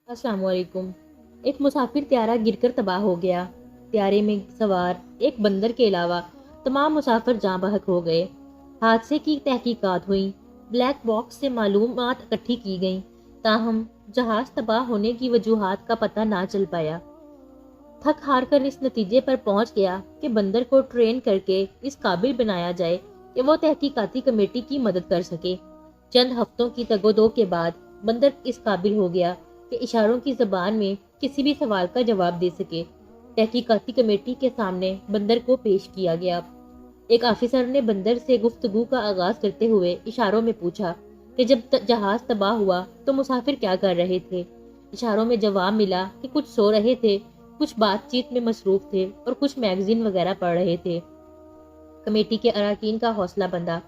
अस्सलाम वालेकुम। एक मुसाफिर त्यारा गिरकर तबाह हो गया। त्यारे में सवार एक बंदर के अलावा तमाम मुसाफिर जाँ बहक हो गए। हादसे की तहकीकात हुई, ब्लैक बॉक्स से मालूमात इकट्ठी की गईं, ताहम जहाज तबाह होने की वजूहात का पता ना चल पाया। थक हार कर इस नतीजे पर पहुंच गया कि बंदर को ट्रेन करके इस काबिल बनाया जाए कि वो तहकीकाती कमेटी की मदद कर सके। चंद हफ्तों की तगोदो के बाद बंदर इस काबिल हो गया कि इशारों की जबान में किसी भी सवाल का जवाब दे सके। तहकीकाती कमेटी के सामने बंदर को पेश किया गया। एक ऑफिसर ने बंदर से गुफ्तगू का आगाज करते हुए इशारों में पूछा कि जब जहाज तबाह हुआ तो मुसाफिर क्या कर रहे थे। इशारों में जवाब मिला कि कुछ सो रहे थे, कुछ बातचीत में मसरूफ थे और कुछ मैगजीन वगैरह पढ़ रहे थे। कमेटी के अरकान का हौसला बंधा।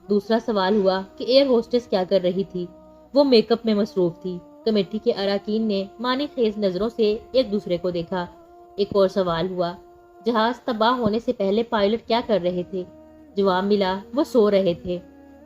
दूसरा सवाल हुआ कि एयर होस्टेस क्या कर रही थी। वो मेकअप में मसरूफ थी। कमेटी के अरकान ने मानी खेज नजरों से एक दूसरे को देखा। एक और सवाल हुआ, जहाज तबाह होने से पहले पायलट क्या कर रहे थे। जवाब मिला, वो सो रहे थे।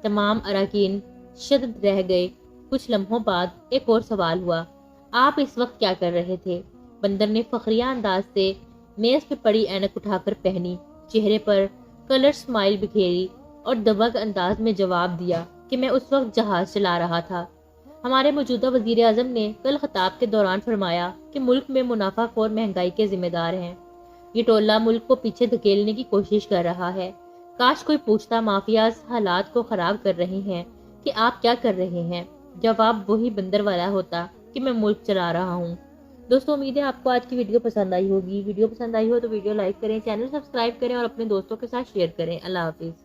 तमाम अरकान शदद रह गए। कुछ लम्हों बाद एक और सवाल हुआ, आप इस वक्त क्या कर रहे थे। बंदर ने फखरिया अंदाज से मेज पे पड़ी ऐनक उठाकर पहनी, चेहरे पर कलर स्माइल बिखेरी और दबंग अंदाज में जवाब दिया कि मैं उस वक्त जहाज चला रहा था। हमारे मौजूदा वजीर आजम ने कल खिताब के दौरान फरमाया कि मुल्क में मुनाफाखोर महंगाई के जिम्मेदार हैं। ये टोला मुल्क को पीछे धकेलने की कोशिश कर रहा है। काश कोई पूछता माफियाज हालात को खराब कर रहे हैं कि आप क्या कर रहे हैं, जवाब वही बंदर वाला होता कि मैं मुल्क चला रहा हूँ। दोस्तों, उम्मीद है आपको आज की वीडियो पसंद आई होगी। वीडियो पसंद आई हो तो वीडियो लाइक करें, चैनल सब्सक्राइब करें और अपने दोस्तों के साथ शेयर करें। अल्लाह हाफिज़।